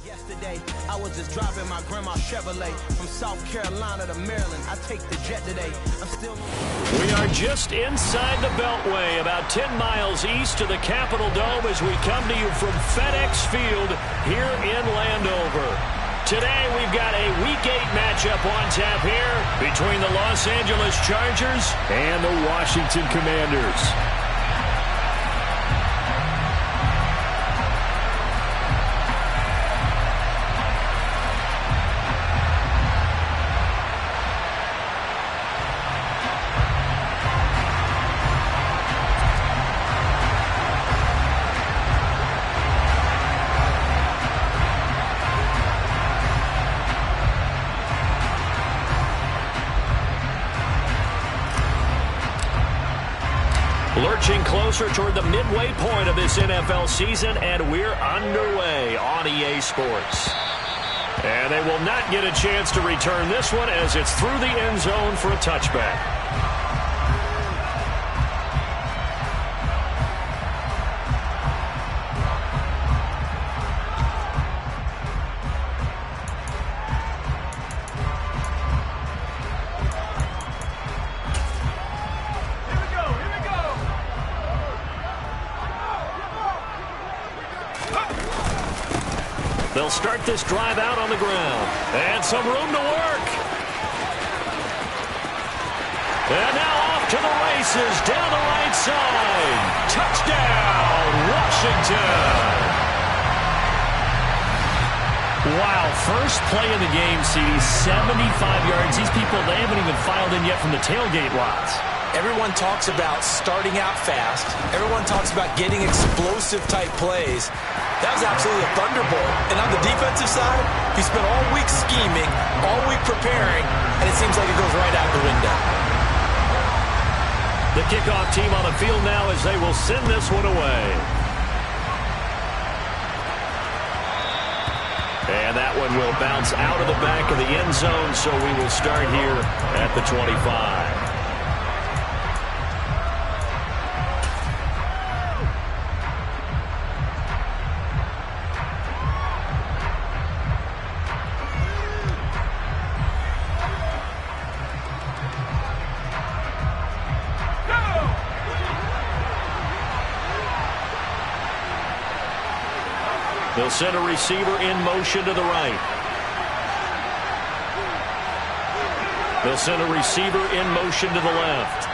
Yesterday, I was just driving my grandma's Chevrolet from South Carolina to Maryland. I take the jet today. I'm still... We are just inside the Beltway, about 10 miles east of the Capitol Dome as we come to you from FedEx Field here in Landover. Today, we've got a Week 8 matchup on tap here between the Los Angeles Chargers and the Washington Commanders. Lurching closer toward the midway point of this NFL season, and we're underway on EA Sports. And they will not get a chance to return this one as it's through the end zone for a touchback. They'll start this drive out on the ground. And some room to work. And now off to the races down the right side. Touchdown, Washington. Wow, first play of the game, CD, 75 yards. These people, they haven't even filed in yet from the tailgate lots. Everyone talks about starting out fast. Everyone talks about getting explosive-type plays. That was absolutely a thunderbolt. And on the defensive side, he spent all week scheming, all week preparing, and it seems like it goes right out the window. The kickoff team on the field now as they will send this one away. And that one will bounce out of the back of the end zone, so we will start here at the 25. They'll send a receiver in motion to the right. They'll send a receiver in motion to the left.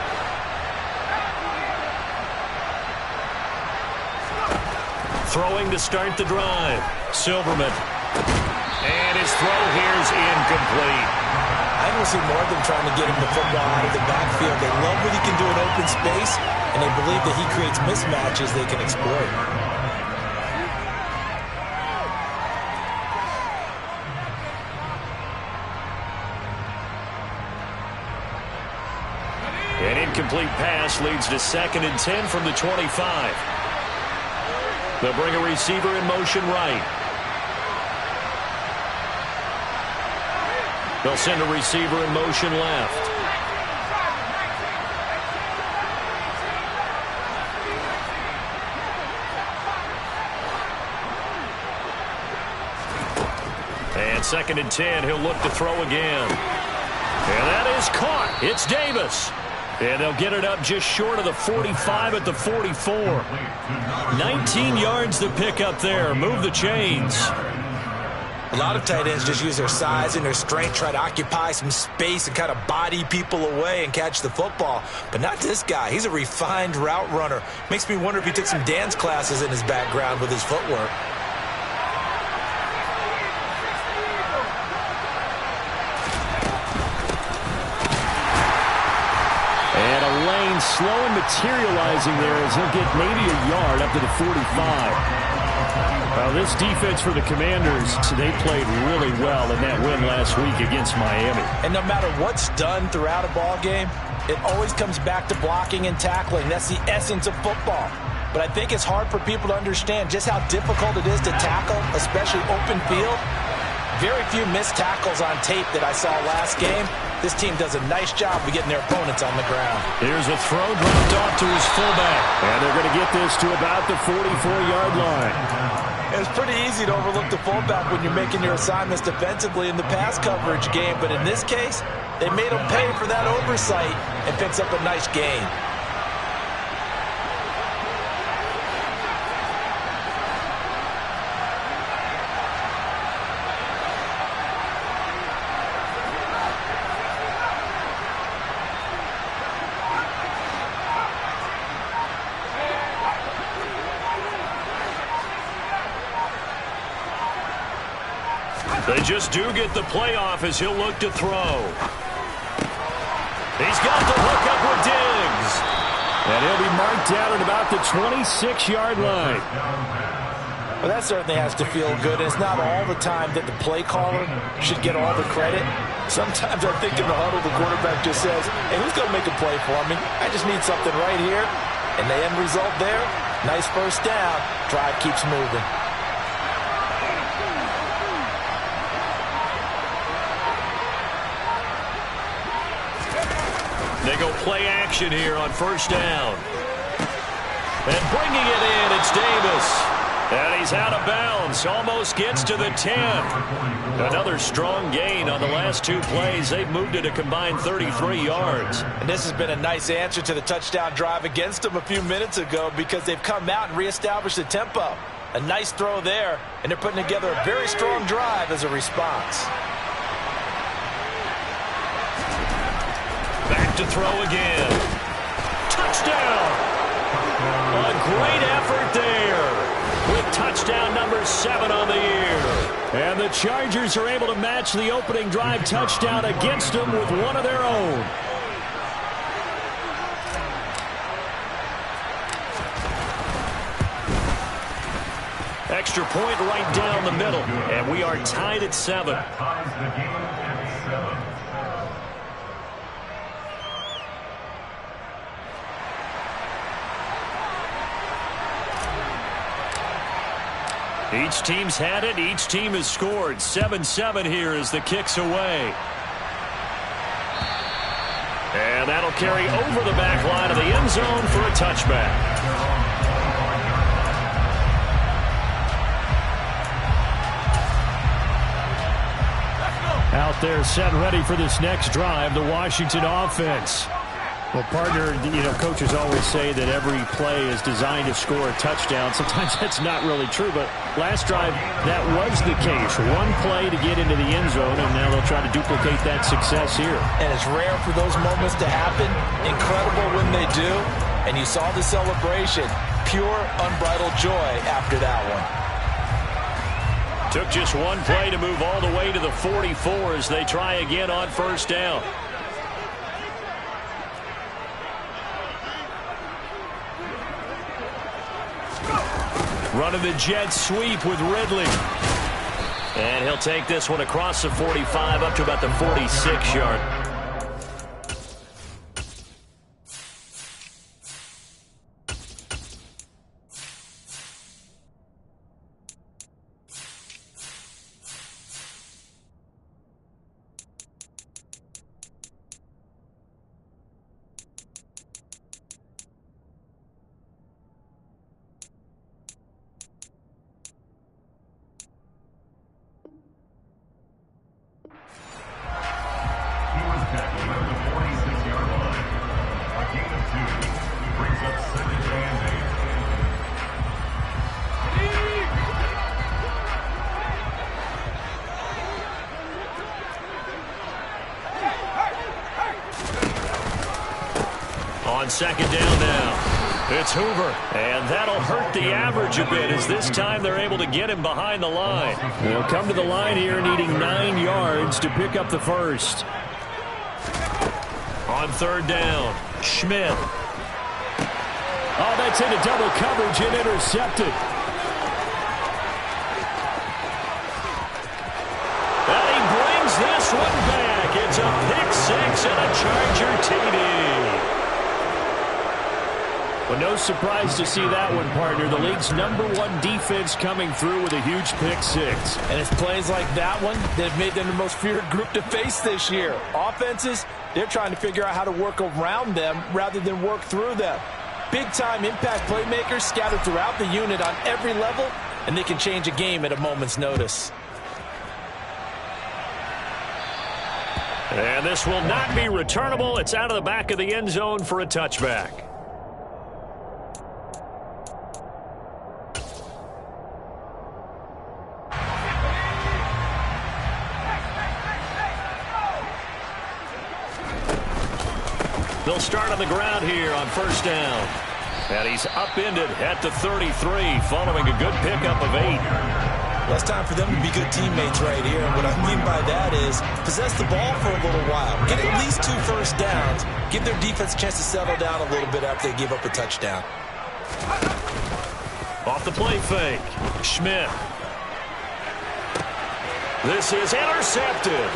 Throwing to start the drive. Silverman. And his throw here is incomplete. I don't see more of them trying to get him the football out of the backfield. They love what he can do in open space, and they believe that he creates mismatches they can exploit. An incomplete pass leads to 2nd and 10 from the 25. They'll bring a receiver in motion right. They'll send a receiver in motion left. And 2nd and 10, he'll look to throw again. And that is caught. It's Davis. And they'll get it up just short of the 45 at the 44. 19 yards to pick up there. Move the chains. A lot of tight ends just use their size and their strength, try to occupy some space and kind of body people away and catch the football. But not this guy. He's a refined route runner. Makes me wonder if he took some dance classes in his background with his footwork. Slow and materializing there as he'll get maybe a yard up to the 45. Well, this defense for the Commanders, they played really well in that win last week against Miami. And no matter what's done throughout a ball game, it always comes back to blocking and tackling. That's the essence of football. But I think it's hard for people to understand just how difficult it is to tackle, especially open field. Very few missed tackles on tape that I saw last game. This team does a nice job of getting their opponents on the ground. Here's a throw dropped off to his fullback. And they're going to get this to about the 44-yard line. It's pretty easy to overlook the fullback when you're making your assignments defensively in the pass coverage game, but in this case, they made him pay for that oversight and picks up a nice gain. They just do get the playoff as he'll look to throw. He's got the hook up with Diggs. And he'll be marked down at about the 26-yard line. Well, that certainly has to feel good. It's not all the time that the play caller should get all the credit. Sometimes I think in the huddle, the quarterback just says, hey, who's going to make a play for me? I just need something right here. And the end result there, nice first down. Drive keeps moving. They go play action here on first down. And bringing it in, it's Davis. And he's out of bounds. Almost gets to the 10. Another strong gain on the last two plays. They've moved it a combined 33 yards. And this has been a nice answer to the touchdown drive against them a few minutes ago because they've come out and reestablished the tempo. A nice throw there, and they're putting together a very strong drive as a response. Back to throw again. Touchdown! A great effort there with touchdown number 7 on the year. And the Chargers are able to match the opening drive touchdown against them with one of their own. Extra point right down the middle, and we are tied at 7. Each team's had it. Each team has scored. 7-7 here as the kick's away. And that'll carry over the back line of the end zone for a touchback. Out there set ready for this next drive, the Washington offense. Well, partner, coaches always say that every play is designed to score a touchdown. Sometimes that's not really true, but last drive, that was the case. One play to get into the end zone, and now they'll try to duplicate that success here. And it's rare for those moments to happen. Incredible when they do. And you saw the celebration. Pure, unbridled joy after that one. Took just one play to move all the way to the 44 as they try again on first down. Running the jet sweep with Ridley. And he'll take this one across the 45 up to about the 46-yard. On second down now, it's Hoover, and that'll hurt the average a bit as this time they're able to get him behind the line. They'll come to the line here needing 9 yards to pick up the first. On third down, Schmidt. Oh, that's into double coverage and intercepted. And he brings this one back. It's a pick-6 and a Charger TD. Well, no surprise to see that one, partner. The league's #1 defense coming through with a huge pick-6. And it's plays like that one that have made them the most feared group to face this year. Offenses, they're trying to figure out how to work around them rather than work through them. Big-time impact playmakers scattered throughout the unit on every level, and they can change a game at a moment's notice. And this will not be returnable. It's out of the back of the end zone for a touchback. They'll start on the ground here on first down. And he's upended at the 33 following a good pickup of 8. Well, it's time for them to be good teammates right here. And what I mean by that is possess the ball for a little while. Get at least 2 first downs. Give their defense a chance to settle down a little bit after they give up a touchdown. Off the play fake. Schmidt. This is intercepted.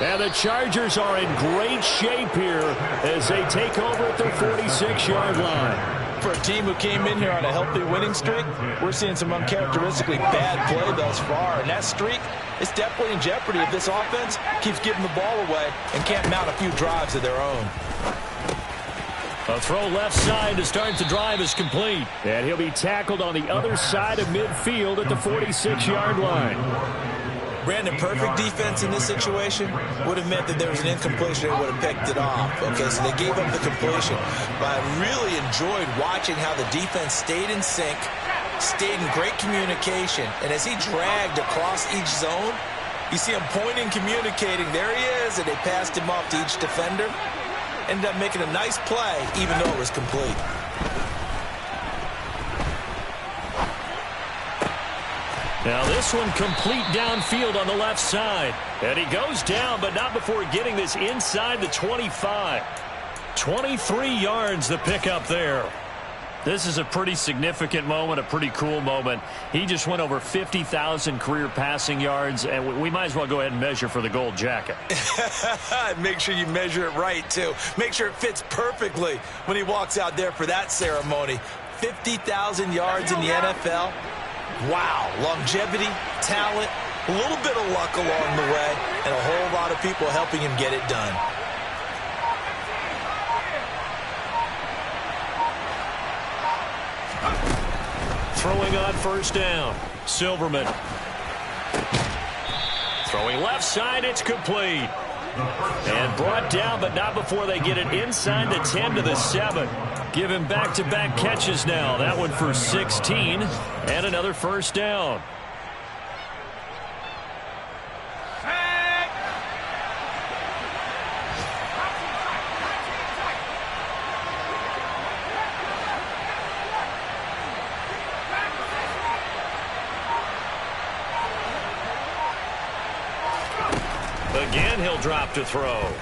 And the Chargers are in great shape here as they take over at their 46-yard line. For a team who came in here on a healthy winning streak, we're seeing some uncharacteristically bad play thus far. And that streak is definitely in jeopardy if this offense keeps giving the ball away and can't mount a few drives of their own. A throw left side to start the drive is complete. And he'll be tackled on the other side of midfield at the 46-yard line. Brandon, perfect defense in this situation would have meant that there was an incompletion. They would have picked it off. Okay, so they gave up the completion. But I really enjoyed watching how the defense stayed in sync, stayed in great communication. And as he dragged across each zone, you see him pointing, communicating. There he is, and they passed him off to each defender. Ended up making a nice play, even though it was complete. Now this one complete downfield on the left side. And he goes down, but not before getting this inside the 25. 23 yards the pickup there. This is a pretty significant moment, a pretty cool moment. He just went over 50,000 career passing yards, and we might as well go ahead and measure for the gold jacket. Make sure you measure it right, too. Make sure it fits perfectly when he walks out there for that ceremony. 50,000 yards in the NFL. Wow, longevity, talent, a little bit of luck along the way, and a whole lot of people helping him get it done. Throwing on first down, Silverman. Throwing left side, it's complete. And brought down, but not before they get it inside the 10 to the 7. Give him back-to-back catches now. That one for 16 and another first down. Again, he'll drop to throw.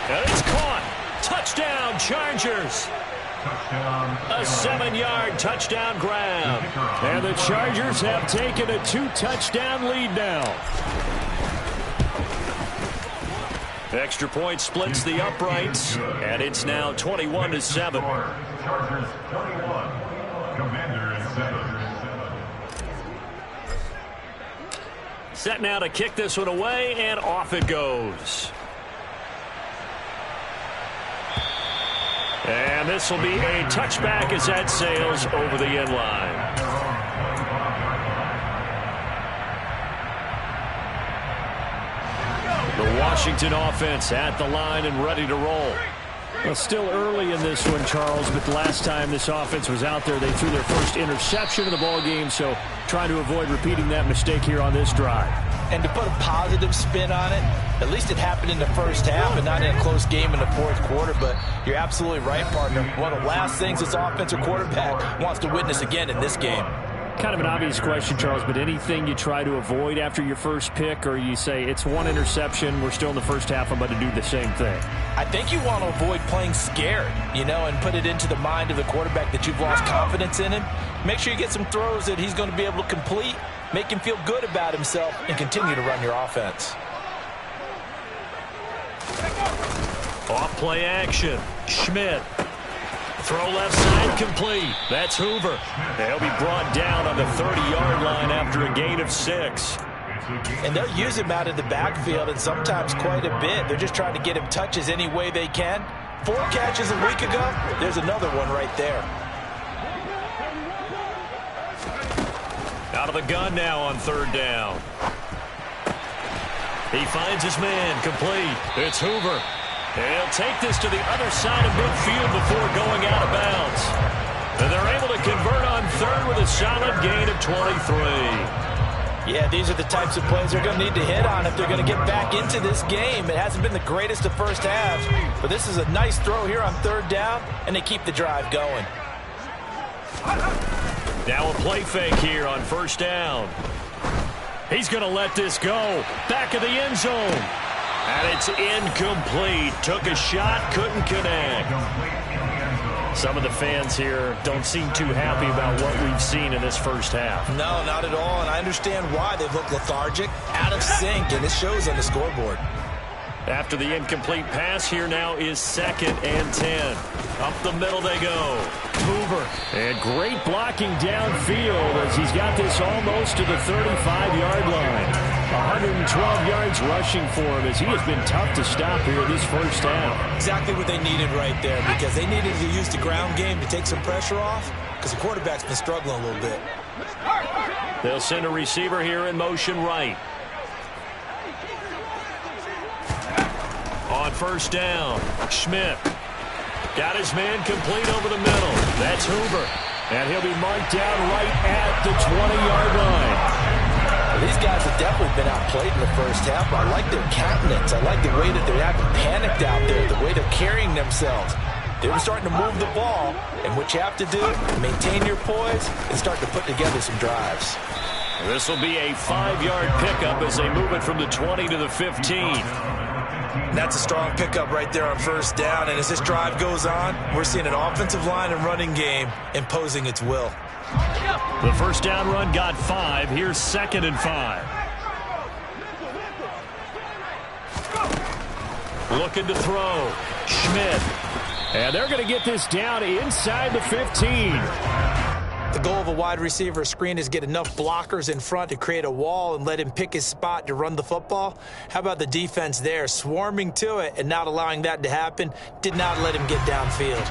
And it's caught. Touchdown, Chargers. A 7-yard touchdown grab. And the Chargers have taken a 2-touchdown lead now. Extra point splits the uprights, and it's now 21-7. Chargers 21, Commanders 7. Set now to kick this one away, and off it goes. And this will be a touchback as that sails over the end line. The Washington offense at the line and ready to roll. Well, still early in this one, Charles, but the last time this offense was out there, they threw their first interception of the ball game, so trying to avoid repeating that mistake here on this drive. And to put a positive spin on it, at least it happened in the first half and not in a close game in the fourth quarter, but you're absolutely right, partner. One of the last things this offensive quarterback wants to witness again in this game. Kind of an obvious question, Charles, but anything you try to avoid after your first pick, or you say it's one interception, we're still in the first half, I'm about to do the same thing? I think you want to avoid playing scared, and put it into the mind of the quarterback that you've lost confidence in him. Make sure you get some throws that he's going to be able to complete, make him feel good about himself, and continue to run your offense. Off play action. Schmidt. Throw left side complete. That's Hoover. They'll be brought down on the 30-yard line after a gain of 6. And they'll use him out in the backfield, and sometimes quite a bit. They're just trying to get him touches any way they can. 4 catches a week ago. There's another one right there. the gun now on third down. He finds his man, complete. It's Hoover. He'll take this to the other side of midfield before going out of bounds. And they're able to convert on third with a solid gain of 23. Yeah, these are the types of plays they're going to need to hit on if they're going to get back into this game. It hasn't been the greatest of first halves, but this is a nice throw here on third down, and they keep the drive going. Now a play fake here on first down. He's going to let this go. Back of the end zone. And it's incomplete. Took a shot, couldn't connect. Some of the fans here don't seem too happy about what we've seen in this first half. No, not at all, and I understand why. They've looked lethargic, out of sync, and it shows on the scoreboard. After the incomplete pass, here now is 2nd and 10. Up the middle they go. Hoover. And great blocking downfield as he's got this almost to the 35-yard line. 112 yards rushing for him as he has been tough to stop here this first half. Exactly what they needed right there, because they needed to use the ground game to take some pressure off, because the quarterback's been struggling a little bit. They'll send a receiver here in motion right. On first down, Schmidt. Got his man complete over the middle. That's Hoover. And he'll be marked down right at the 20-yard line. Well, these guys have definitely been outplayed in the first half. I like their countenance. I like the way that they're acting panicked out there, the way they're carrying themselves. They're starting to move the ball, and what you have to do, maintain your poise and start to put together some drives. This will be a 5-yard pickup as they move it from the 20 to the 15. And that's a strong pickup right there on first down. And as this drive goes on, we're seeing an offensive line and running game imposing its will. The first down run got 5. Here's 2nd and 5. Looking to throw. Schmidt. And they're going to get this down inside the 15. The goal of a wide receiver screen is get enough blockers in front to create a wall and let him pick his spot to run the football. How about the defense there, swarming to it and not allowing that to happen? Did not let him get downfield.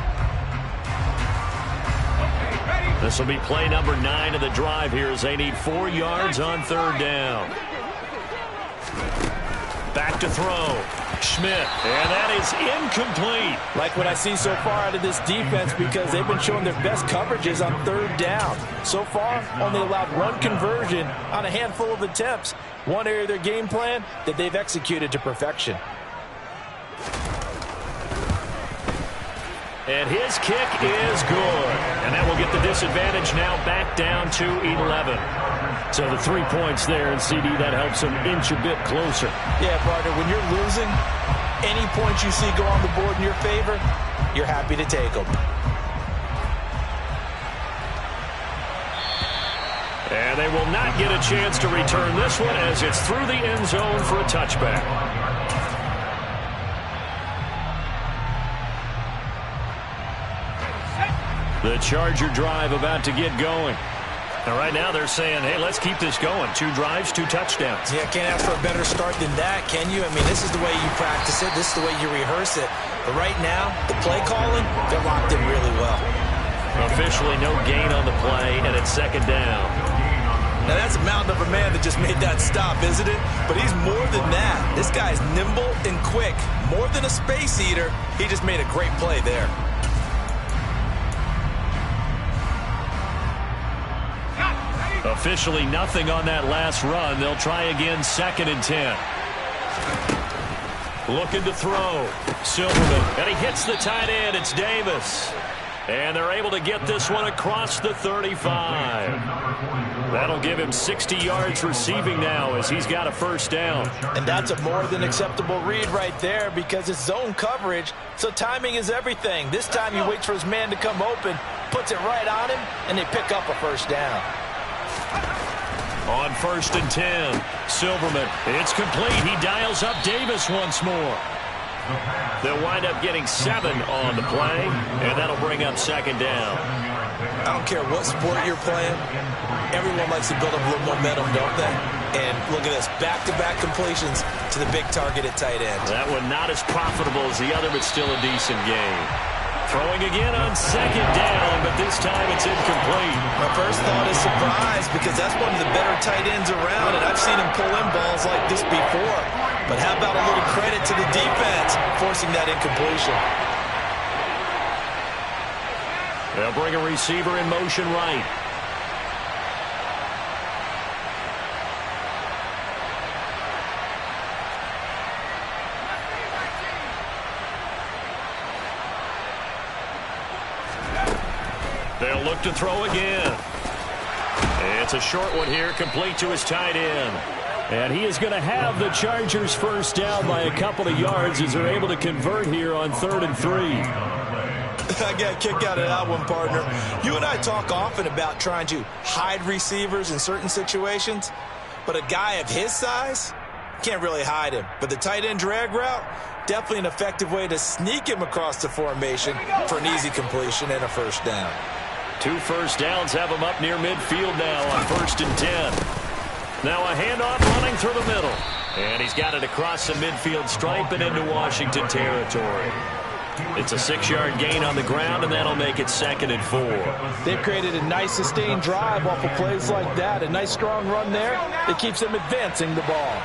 This will be play number 9 of the drive here as they need 4 yards on third down. Back to throw. Schmidt, and that is incomplete. Like what I see so far out of this defense, because they've been showing their best coverages on third down. So far, only allowed 1 conversion on a handful of attempts. One area of their game plan that they've executed to perfection. And his kick is good. And that will get the disadvantage now back down to 11. So the 3 points there, and CD, that helps them inch a bit closer. Yeah, partner, when you're losing, any points you see go on the board in your favor, you're happy to take them. And they will not get a chance to return this one as it's through the end zone for a touchback. The Charger drive about to get going. Now, right now they're saying, hey, let's keep this going. 2 drives, 2 touchdowns. Yeah, can't ask for a better start than that, can you? I mean, this is the way you practice it. This is the way you rehearse it. But right now, the play calling, they're locked in really well. Officially no gain on the play, and it's 2nd down. Now, that's a mountain of a man that just made that stop, isn't it? But he's more than that. This guy's nimble and quick. More than a space eater, he just made a great play there. Officially nothing on that last run. They'll try again, 2nd and 10. Looking to throw. Silverman, and he hits the tight end. It's Davis. And they're able to get this one across the 35. That'll give him 60 yards receiving now as he's got a first down. And that's a more than acceptable read right there because it's zone coverage, so timing is everything. This time he waits for his man to come open, puts it right on him, and they pick up a first down. On 1st and 10, Silverman, it's complete. He dials up Davis once more. They'll wind up getting 7 on the play, and that'll bring up 2nd down. I don't care what sport you're playing. Everyone likes to build up a little momentum, don't they? And look at this, back-to-back completions to the big target at tight end. That one not as profitable as the other, but still a decent game. Throwing again on second down, but this time it's incomplete. My first thought is surprise, because that's one of the better tight ends around, and I've seen him pull in balls like this before. But how about a little credit to the defense forcing that incompletion? They'll bring a receiver in motion right. They'll look to throw again. It's a short one here, complete to his tight end. And he is going to have the Chargers first down by a couple of yards as they're able to convert here on 3rd and 3. I got a kick out of that one, partner. You and I talk often about trying to hide receivers in certain situations, but a guy of his size can't really hide him. But the tight end drag route, definitely an effective way to sneak him across the formation for an easy completion and a first down. 2 first downs have him up near midfield now on 1st and 10. Now a handoff running through the middle. And he's got it across the midfield stripe and into Washington territory. It's a 6-yard gain on the ground, and that'll make it 2nd and 4. They've created a nice sustained drive off of plays like that. A nice strong run there. It keeps them advancing the ball.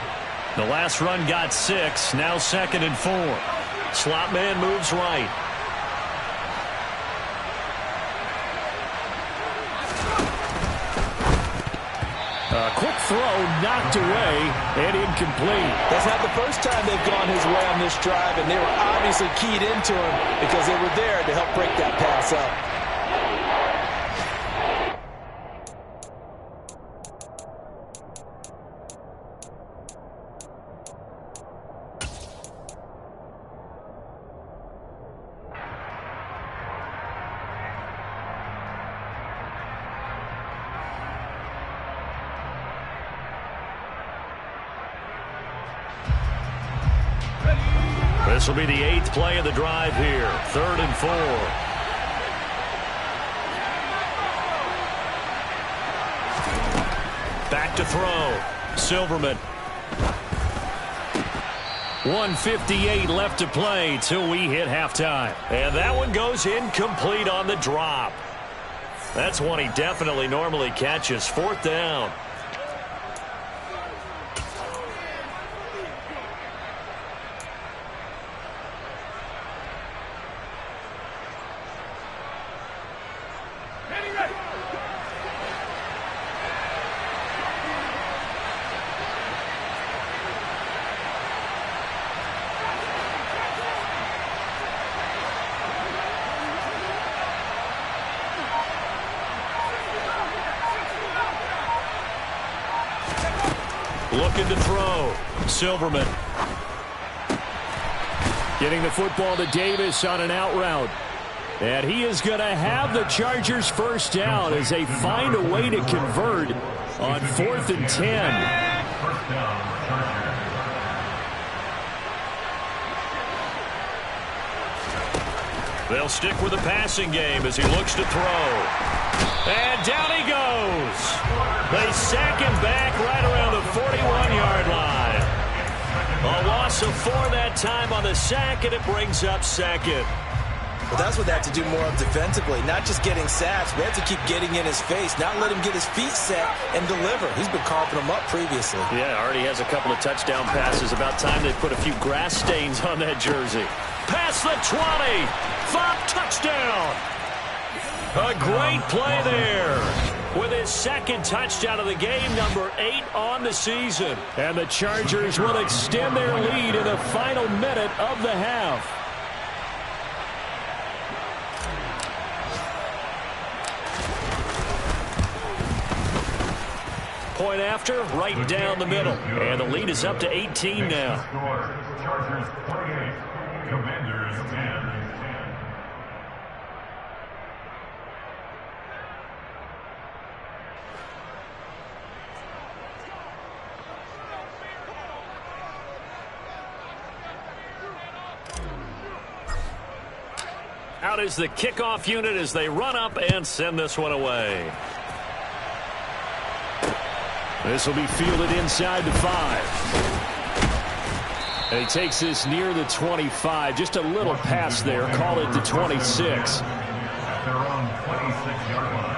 The last run got 6. Now 2nd and 4. Slot man moves right. A quick throw knocked away and incomplete. That's not the first time they've gone his way on this drive, and they were obviously keyed into him because they were there to help break that pass up. This will be the 8th play of the drive here. 3rd and 4. Back to throw. Silverman. 1:58 left to play till we hit halftime. And that one goes incomplete on the drop. That's one he definitely normally catches. 4th down. Looking to throw. Silverman. Getting the football to Davis on an out route. And he is going to have the Chargers first down as they find a way to convert on 4th and 10. First down, Chargers. They'll stick with the passing game as he looks to throw. And down he goes. They sack him back right around the 41-yard line. A loss of 4 that time on the sack, and it brings up 2nd. Well, that's what they have to do more of defensively. Not just getting sacks, but they have to keep getting in his face, not let him get his feet set and deliver. He's been carving them up previously. Yeah, already has a couple of touchdown passes. About time they put a few grass stains on that jersey. Past the 20. Fop touchdown. A great play there. With his 2nd touchdown of the game, number 8 on the season. And the Chargers will extend their lead in the final minute of the half. Point after, right down the middle. And the lead is up to 18 now. Chargers 28, Commanders 10. Out is the kickoff unit as they run up and send this one away. This will be fielded inside the 5. And he takes this near the 25, just a little pass there. Call it the 26. At their own 26-yard line.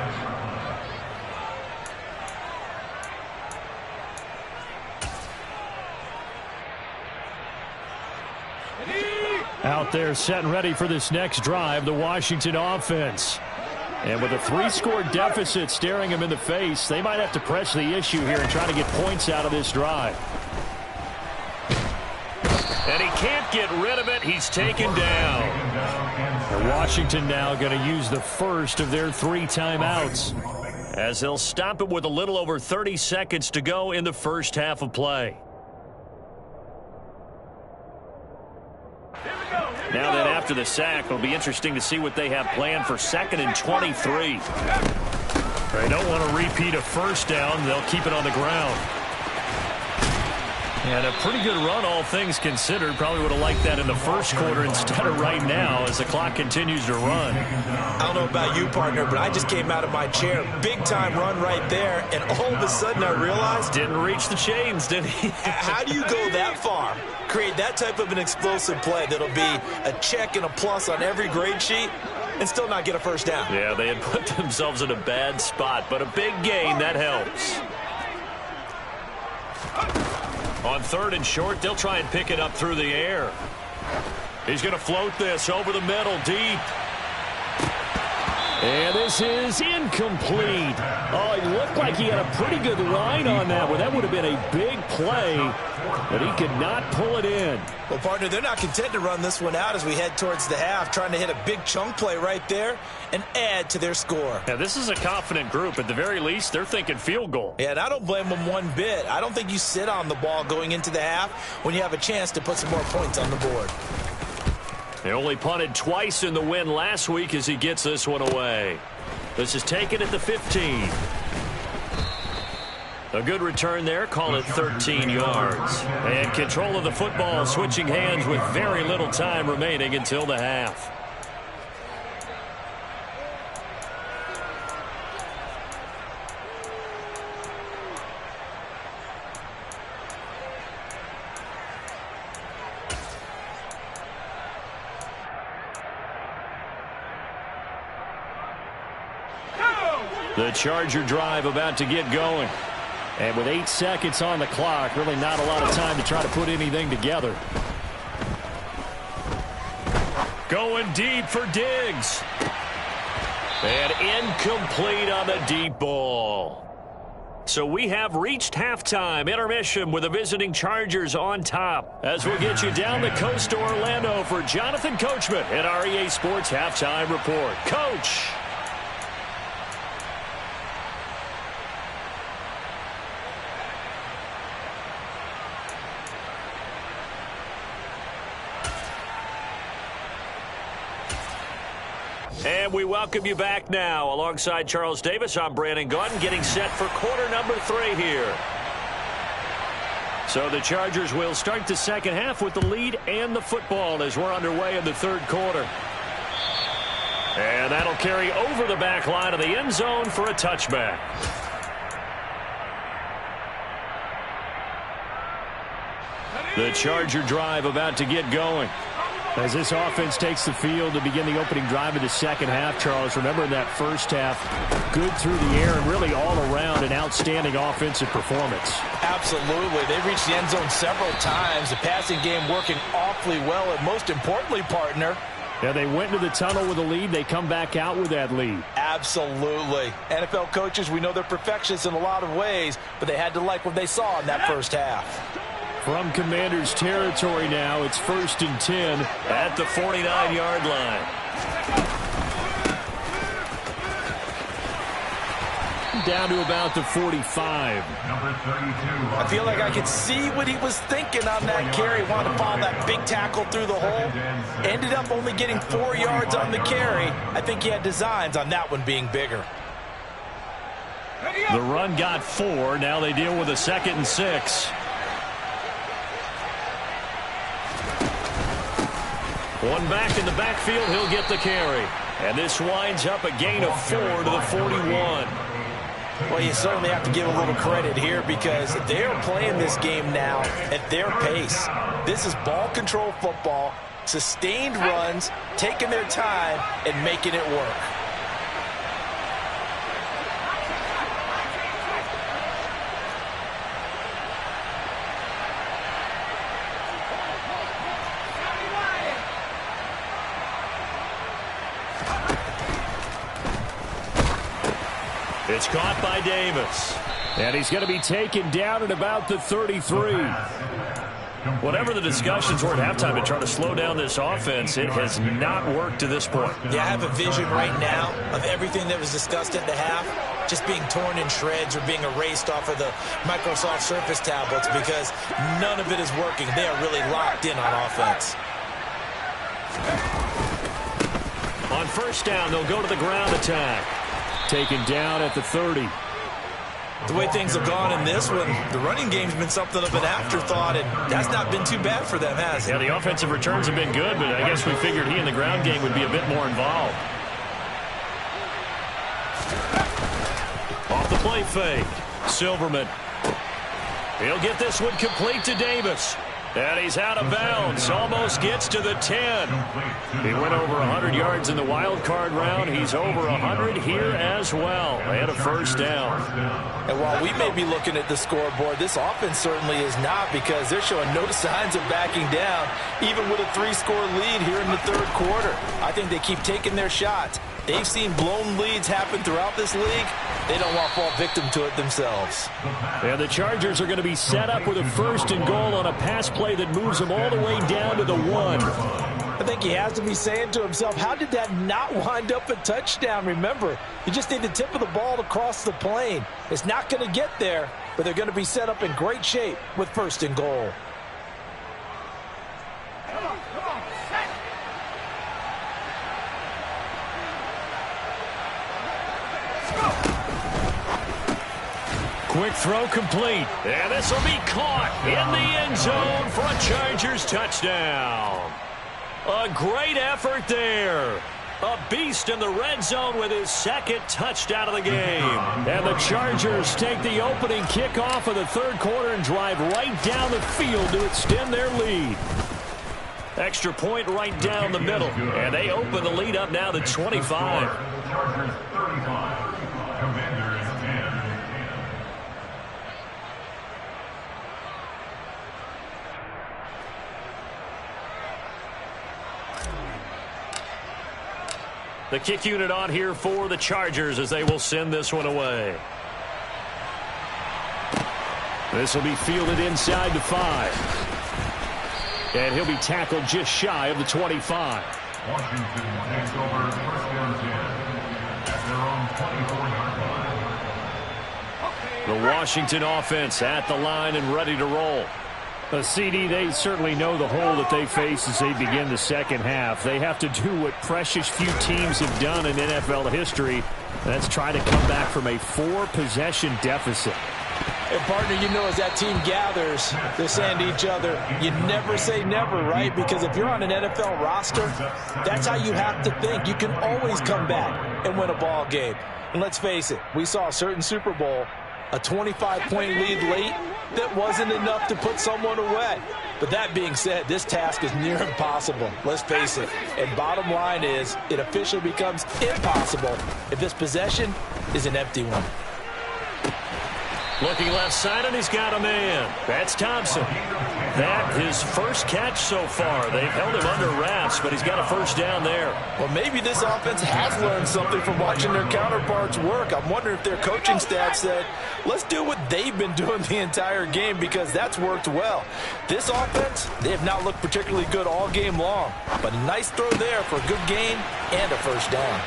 Out there set and ready for this next drive, the Washington offense. And with a 3-score deficit staring him in the face, they might have to press the issue here and try to get points out of this drive. And he can't get rid of it. He's taken down. And Washington now going to use the first of their 3 timeouts, as they'll stop it with a little over 30 seconds to go in the first half of play. Now then, after the sack, it'll be interesting to see what they have planned for 2nd and 23. They don't want to repeat a first down. They'll keep it on the ground. And a pretty good run, all things considered. Probably would have liked that in the first quarter instead of right now as the clock continues to run. I don't know about you, partner, but I just came out of my chair. Big-time run right there, and all of a sudden I realized... Didn't reach the chains, did he? How do you go that far? Create that type of an explosive play that'll be a check and a plus on every grade sheet and still not get a first down. Yeah, they had put themselves in a bad spot, but a big gain, that helps. On 3rd and short, they'll try and pick it up through the air. He's going to float this over the middle, deep. And this is incomplete. Oh, it looked like he had a pretty good line on that one. That would have been a big play, but he could not pull it in. Well, partner, they're not content to run this one out as we head towards the half, trying to hit a big chunk play right there and add to their score. Yeah, this is a confident group. At the very least, they're thinking field goal. Yeah, and I don't blame them one bit. I don't think you sit on the ball going into the half when you have a chance to put some more points on the board. They only punted twice in the win last week as he gets this one away. This is taken at the 15. A good return there. Call it 13 yards. And control of the football switching hands with very little time remaining until the half. The Charger drive about to get going. And with 8 seconds on the clock, really not a lot of time to try to put anything together. Going deep for Diggs. And incomplete on the deep ball. So we have reached halftime. Intermission with the visiting Chargers on top. As we'll get you down the coast to Orlando for Jonathan Coachman at our EA Sports Halftime Report. Coach. And we welcome you back now. Alongside Charles Davis, I'm Brandon Gaudin, getting set for quarter number 3 here. So the Chargers will start the second half with the lead and the football as we're underway in the 3rd quarter. And that'll carry over the back line of the end zone for a touchback. The Charger drive about to get going. As this offense takes the field to begin the opening drive of the second half, Charles, remember in that first half, good through the air and really all around an outstanding offensive performance. Absolutely. They reached the end zone several times. The passing game working awfully well, and most importantly, partner, yeah, they went into the tunnel with a lead. They come back out with that lead. Absolutely. NFL coaches, we know they're perfectionists in a lot of ways, but they had to like what they saw in that first half. From Commanders territory now, it's 1st and 10 at the 49-yard line. Down to about the 45. Number 32. I feel like I could see what he was thinking on that carry. Wanted to follow that big tackle through the hole. Ended up only getting 4 yards on the carry. I think he had designs on that one being bigger. The run got 4. Now they deal with a 2nd and 6. One back in the backfield, he'll get the carry. And this winds up a gain of 4 to the 41. Well, you certainly have to give a little credit here because they're playing this game now at their pace. This is ball control football, sustained runs, taking their time, and making it work. It's caught by Davis. And he's going to be taken down at about the 33. Whatever the discussions were at halftime to try to slow down this offense, it has not worked to this point. Yeah, I have a vision right now of everything that was discussed at the half just being torn in shreds or being erased off of the Microsoft Surface tablets because none of it is working. They are really locked in on offense. On first down, they'll go to the ground attack. Taken down at the 30. The way things have gone in this one, the running game's been something of an afterthought, and that's not been too bad for them, has it? Yeah, the offensive returns have been good, but I guess we figured he in the ground game would be a bit more involved. Off the play fake, Silverman. He'll get this one complete to Davis. And he's out of bounds. Almost gets to the 10. He went over 100 yards in the wild card round. He's over 100 here as well. And a first down. And while we may be looking at the scoreboard, this offense certainly is not, because they're showing no signs of backing down, even with a 3-score lead here in the third quarter. I think they keep taking their shots. They've seen blown leads happen throughout this league. They don't want to fall victim to it themselves. And the Chargers are going to be set up with a 1st and goal on a pass play that moves them all the way down to the 1. I think he has to be saying to himself, how did that not wind up a touchdown? Remember, you just need the tip of the ball to cross the plane. It's not going to get there, but they're going to be set up in great shape with 1st and goal. Quick throw complete. And this will be caught in the end zone for a Chargers touchdown. A great effort there. A beast in the red zone with his 2nd touchdown of the game. And the Chargers take the opening kickoff of the third quarter and drive right down the field to extend their lead. Extra point right down the middle. And they open the lead up now to 25. Chargers 35, Commanders 10. The kick unit on here for the Chargers as they will send this one away. This will be fielded inside the 5. And he'll be tackled just shy of the 25. Washington takes over 1st and 10 at their own 24-yard line. The Washington offense at the line and ready to roll. CD, they certainly know the hole that they face as they begin the second half. They have to do what precious few teams have done in NFL history. That's try to come back from a 4-possession deficit. And, partner, you know, as that team gathers, they're saying to each other, you never say never, right? Because if you're on an NFL roster, that's how you have to think. You can always come back and win a ball game. And let's face it, we saw a certain Super Bowl, a 25-point lead late that wasn't enough to put someone away. But that being said, this task is near impossible. Let's face it. And bottom line is, it officially becomes impossible if this possession is an empty one. Looking left side, and he's got a man. That's Thompson. That his first catch so far. They've held him under wraps, but he's got a first down there. Well, maybe this offense has learned something from watching their counterparts work. I'm wondering if their coaching staff said, let's do what they've been doing the entire game, because that's worked well. This offense, they have not looked particularly good all game long, but a nice throw there for a good gain and a first down.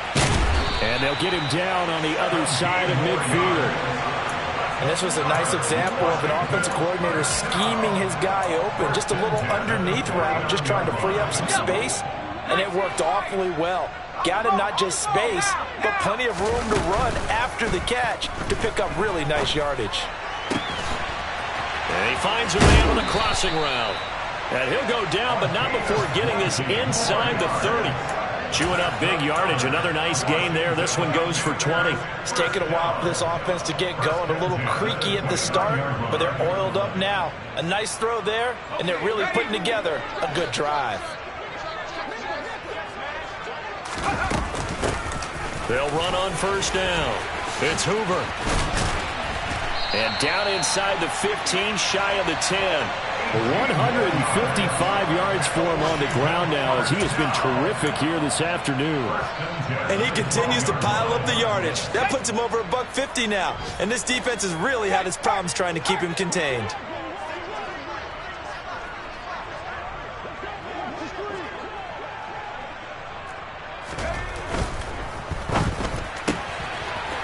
And they'll get him down on the other side of midfield. And this was a nice example of an offensive coordinator scheming his guy open. Just a little underneath route, just trying to free up some space, and it worked awfully well. Got him not just space, but plenty of room to run after the catch to pick up really nice yardage. And he finds a man on the crossing route. And he'll go down, but not before getting this inside the 30. Chewing up big yardage. Another nice gain there. This one goes for 20. It's taken a while for this offense to get going. A little creaky at the start, but they're oiled up now. A nice throw there, and they're really putting together a good drive. They'll run on first down. It's Hoover. And down inside the 15, shy of the 10. 155 yards for him on the ground now as he has been terrific here this afternoon. And he continues to pile up the yardage. That puts him over $150 now. And this defense has really had its problems trying to keep him contained.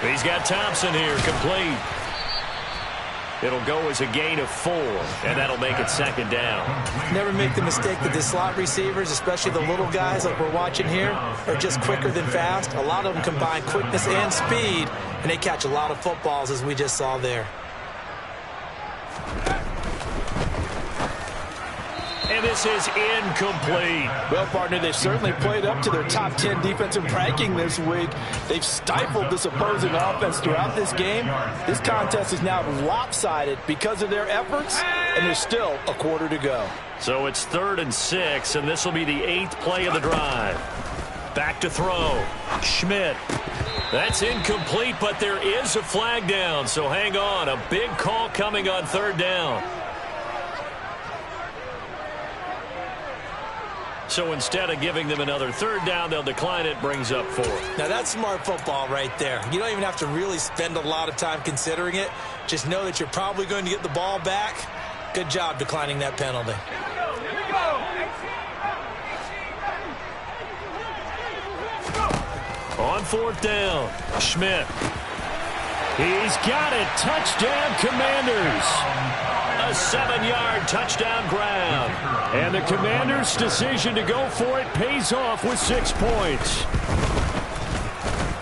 He's got Thompson here, complete. It'll go as a gain of 4, and that'll make it second down. Never make the mistake that the slot receivers, especially the little guys like we're watching here, are just quicker than fast. A lot of them combine quickness and speed, and they catch a lot of footballs, as we just saw there. And this is incomplete. Well, partner, they've certainly played up to their top 10 defensive ranking this week. They've stifled this opposing offense throughout this game. This contest is now lopsided because of their efforts, and there's still a quarter to go. So it's 3rd and 6, and this will be the 8th play of the drive. Back to throw. Schmidt. That's incomplete, but there is a flag down, so hang on. A big call coming on 3rd down. So instead of giving them another 3rd down, they'll decline it, brings up 4. Now that's smart football right there. You don't even have to really spend a lot of time considering it. Just know that you're probably going to get the ball back. Good job declining that penalty. On 4th down, Schmidt. He's got it. Touchdown, Commanders. A 7-yard touchdown grab. And the Commanders' decision to go for it pays off with 6 points.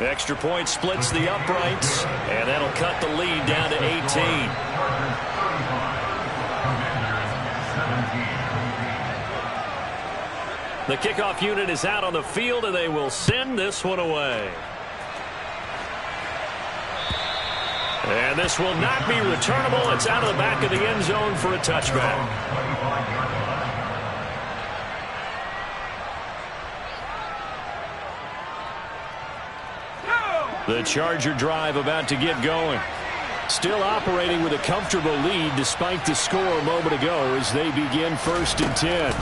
Extra point splits the uprights, and that'll cut the lead down to 18. The kickoff unit is out on the field, and they will send this one away. And this will not be returnable. It's out of the back of the end zone for a touchback. The Charger drive about to get going. Still operating with a comfortable lead despite the score a moment ago as they begin 1st and 10.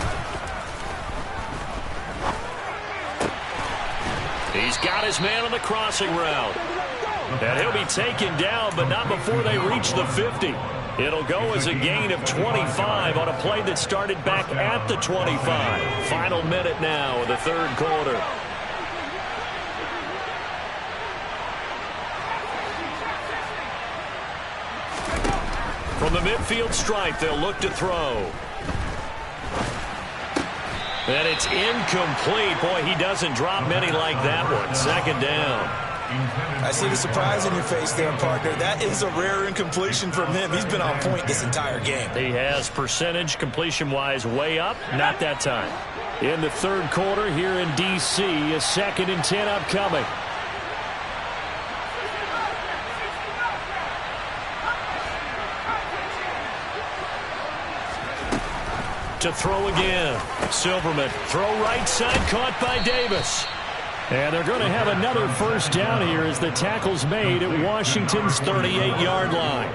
He's got his man on the crossing route. And he'll be taken down, but not before they reach the 50. It'll go as a gain of 25 on a play that started back at the 25. Final minute now of the 3rd quarter. From the midfield stripe, they'll look to throw. And it's incomplete. Boy, he doesn't drop many like that one. 2nd down. I see the surprise in your face there, partner. That is a rare incompletion from him. He's been on point this entire game. He has percentage completion-wise way up. Not that time. In the 3rd quarter here in D.C., a 2nd and 10 upcoming. To throw again. Silverman. Throw right side, caught by Davis. And they're going to have another 1st down here as the tackle's made at Washington's 38-yard line.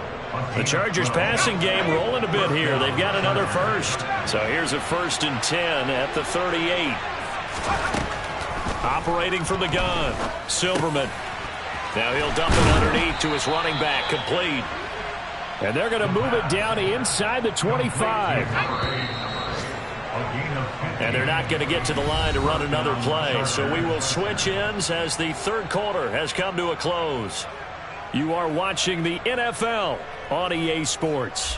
The Chargers passing game rolling a bit here. They've got another 1st. So here's a 1st and 10 at the 38. Operating from the gun. Silverman. Now he'll dump it underneath to his running back. Complete. And they're going to move it down inside the 25. And they're not going to get to the line to run another play. So we will switch ends as the 3rd quarter has come to a close. You are watching the NFL on EA Sports.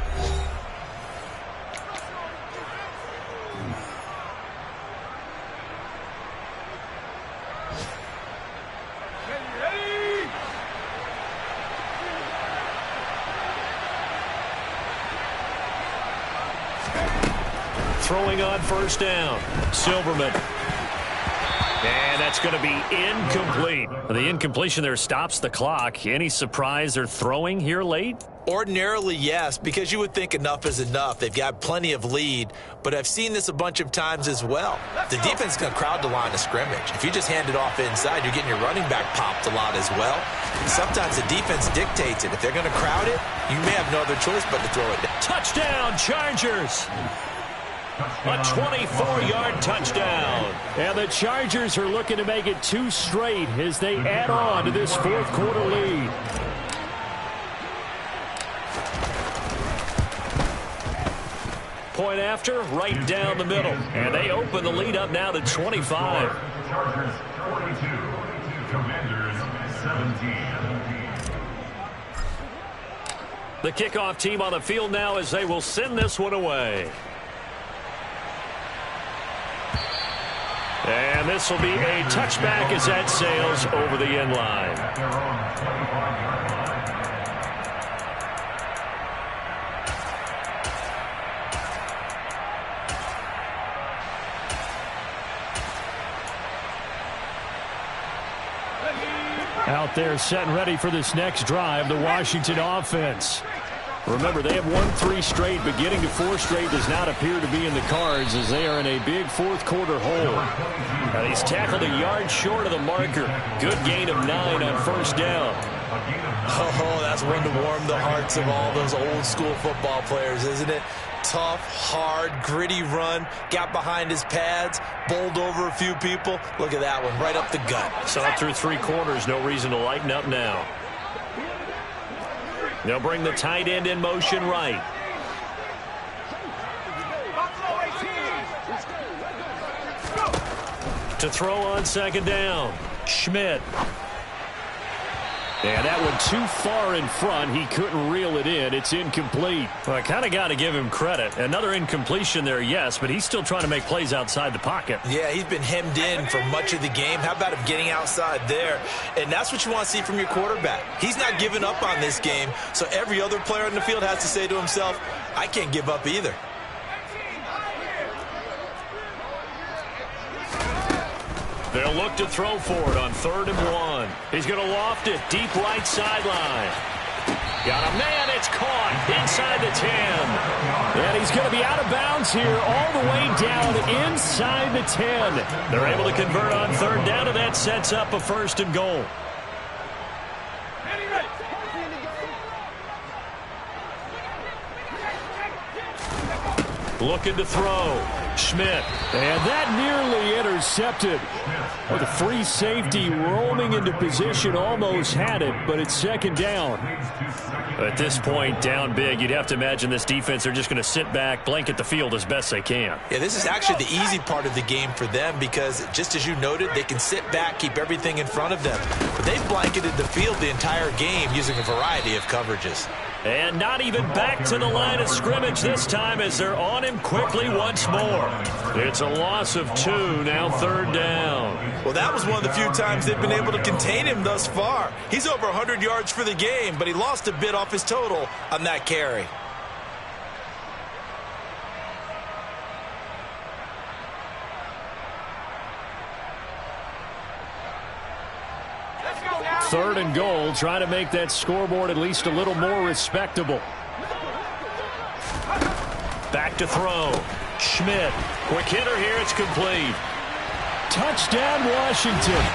Throwing on 1st down. Silverman. And that's going to be incomplete. The incompletion there stops the clock. Any surprise they're throwing here late? Ordinarily, yes, because you would think enough is enough. They've got plenty of lead, but I've seen this a bunch of times as well. The defense is going to crowd the line of scrimmage. If you just hand it off inside, you're getting your running back popped a lot as well. And sometimes the defense dictates it. If they're going to crowd it, you may have no other choice but to throw it down. Touchdown, Chargers! A 24-yard touchdown. And the Chargers are looking to make it 2 straight as they add on to this fourth quarter lead. Point after, right down the middle. And they open the lead up now to 25. Chargers 42, Commanders 17. The kickoff team on the field now as they will send this one away. And this will be a touchback as that sails over the end line. Their own 25-yard line. Out there set and ready for this next drive, the Washington offense. Remember, they have won 3 straight, but getting to 4 straight does not appear to be in the cards as they are in a big fourth quarter hole. And he's tackled a yard short of the marker. Good gain of 9 on first down. Oh, that's one to warm the hearts of all those old school football players, isn't it? Tough, hard, gritty run, got behind his pads, bowled over a few people. Look at that one, right up the gut. So through 3 quarters, no reason to lighten up now. They'll bring the tight end in motion right. To throw on second down, Schmidt. And that one too far in front. He couldn't reel it in. It's incomplete. Well, I kind of got to give him credit. Another incompletion there, yes, but he's still trying to make plays outside the pocket. Yeah, he's been hemmed in for much of the game. How about him getting outside there? And that's what you want to see from your quarterback. He's not giving up on this game, so every other player in the field has to say to himself, I can't give up either. They'll look to throw for it on 3rd and 1. He's going to loft it deep right sideline. Got a man. It's caught inside the 10. And he's going to be out of bounds here all the way down inside the 10. They're able to convert on 3rd down, and that sets up a 1st and goal. Looking to throw. Schmidt. And that nearly intercepted. With a free safety roaming into position, almost had it, but it's 2nd down. At this point, down big, you'd have to imagine this defense, they're just going to sit back, blanket the field as best they can. Yeah, this is actually the easy part of the game for them because, just as you noted, they can sit back, keep everything in front of them. But they've blanketed the field the entire game using a variety of coverages. And not even back to the line of scrimmage this time as they're on him quickly once more. It's a loss of 2, now 3rd down. Well, that was one of the few times they've been able to contain him thus far. He's over 100 yards for the game, but he lost a bit off his total on that carry. Third and goal, trying to make that scoreboard at least a little more respectable. Back to throw. Schmidt. Quick hitter here. It's complete. Touchdown, Washington.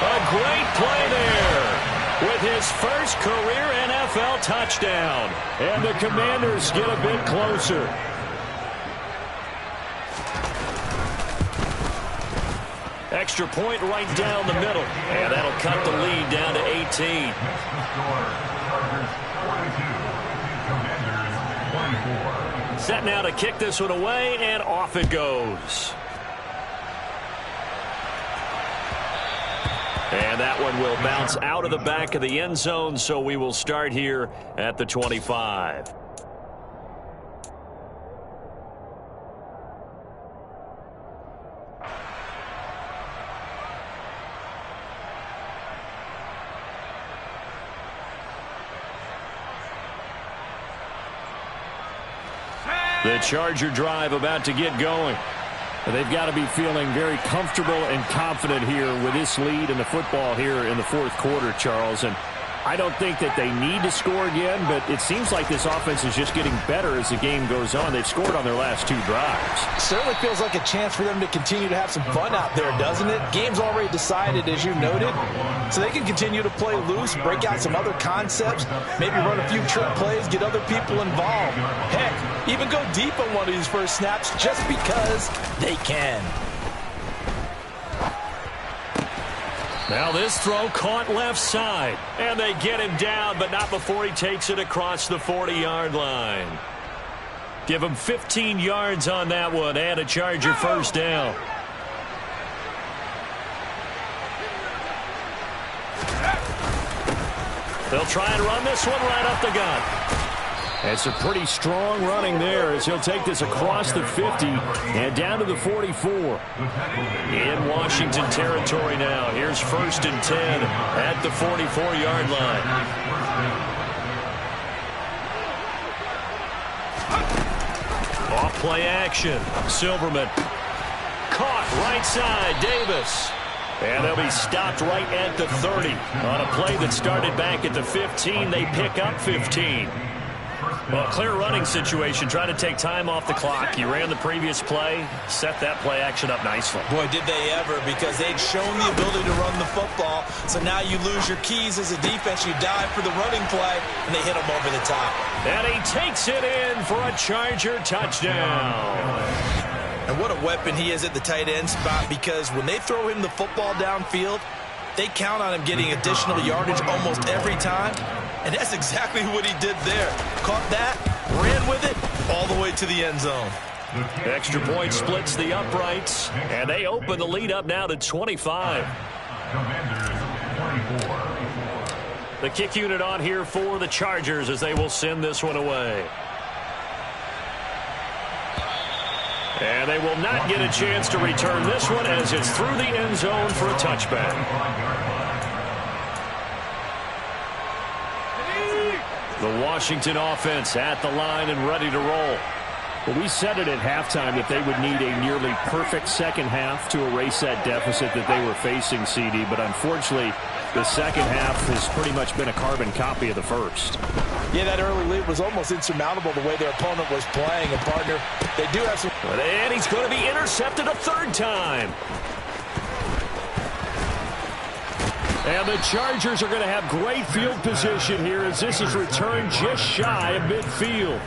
A great play there with his first career NFL touchdown. And the Commanders get a bit closer. Extra point right down the middle. And that'll cut the lead down to 18. Next to score, Chargers 42, Commanders 24. Set now to kick this one away, and off it goes. And that one will bounce out of the back of the end zone, so we will start here at the 25. The Charger drive about to get going. They've got to be feeling very comfortable and confident here with this lead in the football here in the fourth quarter, Charles. And I don't think that they need to score again, but it seems like this offense is just getting better as the game goes on. They've scored on their last 2 drives. Certainly feels like a chance for them to continue to have some fun out there, doesn't it? Game's already decided, as you noted, so they can continue to play loose, break out some other concepts, maybe run a few trick plays, get other people involved. Heck, even go deep on one of these first snaps just because they can. Now this throw caught left side. And they get him down, but not before he takes it across the 40-yard line. Give him 15 yards on that one and a Charger first down. They'll try and run this one right up the gut. It's a pretty strong running there as he'll take this across the 50 and down to the 44. In Washington territory now. Here's 1st and 10 at the 44-yard line. Off play action. Silverman. Caught right side. Davis. And they'll be stopped right at the 30. On a play that started back at the 15, they pick up 15. Well, clear running situation, trying to take time off the clock. You ran the previous play, set that play action up nicely. Boy, did they ever, because they'd shown the ability to run the football. So now you lose your keys as a defense. You dive for the running play, and they hit him over the top. And he takes it in for a Charger touchdown. And what a weapon he is at the tight end spot, because when they throw him the football downfield, they count on him getting additional yardage almost every time. And that's exactly what he did there. Caught that, ran with it, all the way to the end zone. Extra point splits the uprights, and they open the lead up now to 25. The kick unit on here for the Chargers as they will send this one away. And they will not get a chance to return this one as it's through the end zone for a touchback. The Washington offense at the line and ready to roll. Well, we said it at halftime that they would need a nearly perfect second half to erase that deficit that they were facing, CD. But unfortunately, the second half has pretty much been a carbon copy of the first. Yeah, that early lead was almost insurmountable the way their opponent was playing. And, partner, they do have some... And he's going to be intercepted a 3rd time. And the Chargers are going to have great field position here as this is returned just shy of midfield.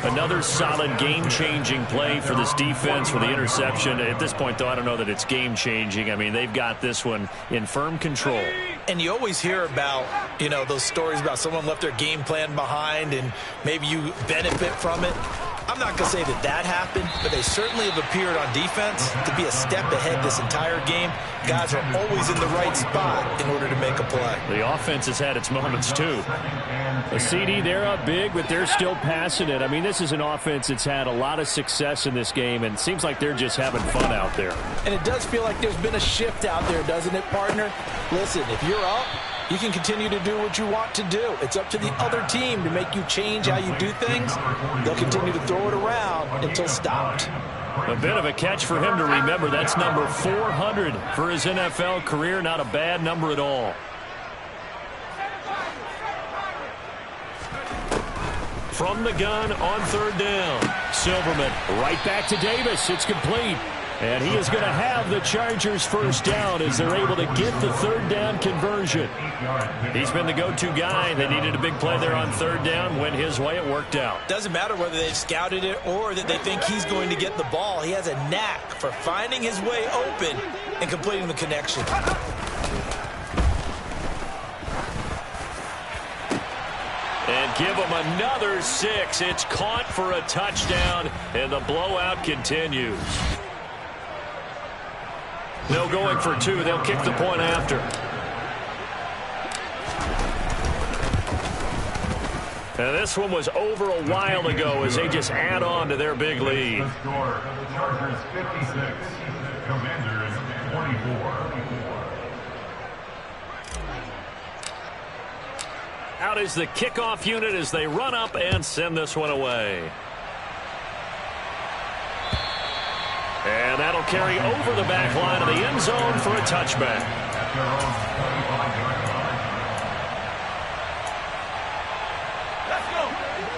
Another solid game-changing play for this defense with the interception. At this point, though, I don't know that it's game-changing. I mean, they've got this one in firm control. And you always hear about, you know, those stories about someone left their game plan behind and maybe you benefit from it. I'm not going to say that that happened, but they certainly have appeared on defense to be a step ahead this entire game. Guys are always in the right spot in order to make a play. The offense has had its moments, too. A CD, they're up big, but they're still passing it. I mean, this is an offense that's had a lot of success in this game, and it seems like they're just having fun out there. And it does feel like there's been a shift out there, doesn't it, partner? Listen, if you're up, you can continue to do what you want to do. It's up to the other team to make you change how you do things. They'll continue to throw it around until stopped. A bit of a catch for him to remember. That's number 400 for his NFL career. Not a bad number at all. From the gun on 3rd down. Silverman right back to Davis. It's complete. And he is going to have the Chargers first down as they're able to get the 3rd down conversion. He's been the go-to guy. They needed a big play there on 3rd down. Went his way. It worked out. Doesn't matter whether they've scouted it or that they think he's going to get the ball. He has a knack for finding his way open and completing the connection. And give him another 6. It's caught for a touchdown, and the blowout continues. No going for 2. They'll kick the point after. And this one was over a while ago as they just add on to their big lead. The score, Chargers 56, Commanders 24. Out is the kickoff unit as they run up and send this one away. And that'll He'll carry over the back line of the end zone for a touchback. At their own 25-yard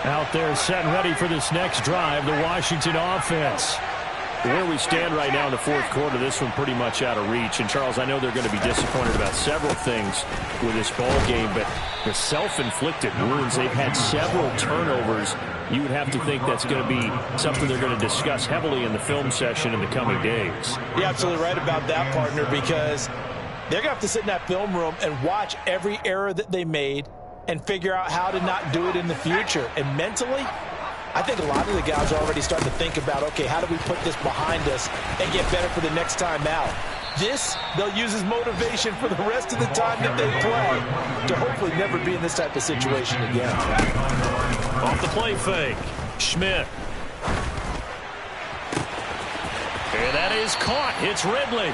line. Out there set and ready for this next drive, the Washington offense. Where we stand right now in the fourth quarter, this one pretty much out of reach. And, Charles, I know they're going to be disappointed about several things with this ball game, but the self-inflicted wounds, they've had several turnovers. You would have to think that's going to be something they're going to discuss heavily in the film session in the coming days. You're absolutely right about that, partner, because they're going to have to sit in that film room and watch every error that they made and figure out how to not do it in the future. And mentally, I think a lot of the guys are already starting to think about, okay, how do we put this behind us and get better for the next time out? This, they'll use as motivation for the rest of the time that they play to hopefully never be in this type of situation again. Off the play fake, Schmidt. And that is caught. It's Ridley.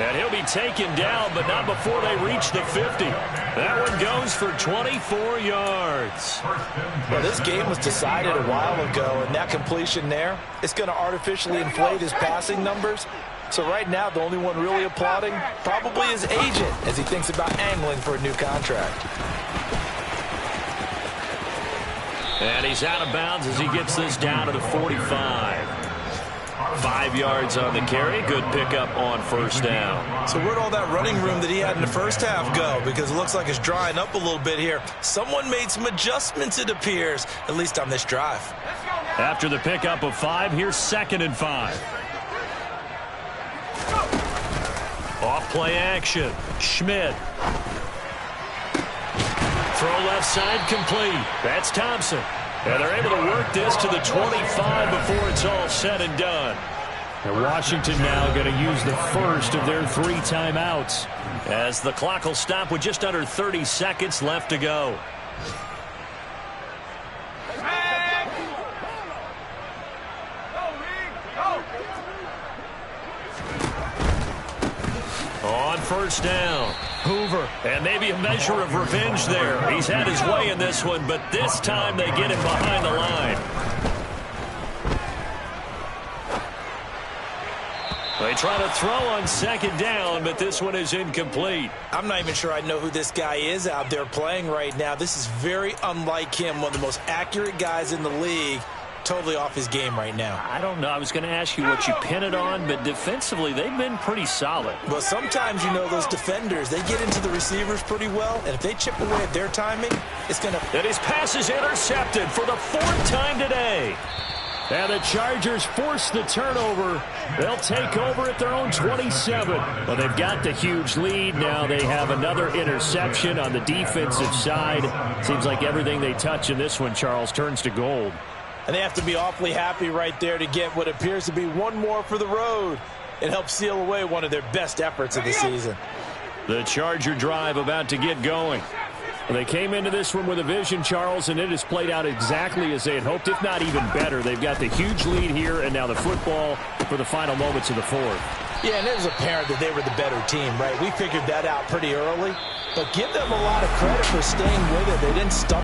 And he'll be taken down, but not before they reach the 50. That one goes for 24 yards. Well, this game was decided a while ago, and that completion there, it's going to artificially inflate his passing numbers. So right now, the only one really applauding probably his agent as he thinks about angling for a new contract. And he's out of bounds as he gets this down to the 45. 5 yards on the carry. Good pickup on first down. So where'd all that running room that he had in the first half go? Because it looks like it's drying up a little bit here. Someone made some adjustments, it appears, at least on this drive. After the pickup of 5, here's 2nd and 5. Off play action. Schmidt. Throw left side complete. That's Thompson. And they're able to work this to the 25 before it's all said and done. And Washington now going to use the first of their 3 timeouts. As the clock will stop with just under 30 seconds left to go. On first down, Hoover, and maybe a measure of revenge there. He's had his way in this one, but this time they get him behind the line. They try to throw on 2nd down, but this one is incomplete. I'm not even sure I know who this guy is out there playing right now. This is very unlike him, one of the most accurate guys in the league. Totally off his game right now. I don't know. I was going to ask you what you pin it on, but defensively, they've been pretty solid. Well, sometimes, you know, those defenders, they get into the receivers pretty well, and if they chip away at their timing, it's going to... And his pass is intercepted for the 4th time today. And the Chargers force the turnover. They'll take over at their own 27. Well, they've got the huge lead. Now they have another interception on the defensive side. Seems like everything they touch in this one, Charles, turns to gold. And they have to be awfully happy right there to get what appears to be one more for the road. It helps seal away one of their best efforts of the season. The Charger drive about to get going. Well, they came into this one with a vision, Charles, and it has played out exactly as they had hoped, if not even better. They've got the huge lead here, and now the football for the final moments of the 4th. Yeah, and it was apparent that they were the better team, right? We figured that out pretty early. But give them a lot of credit for staying with it. They didn't stumble.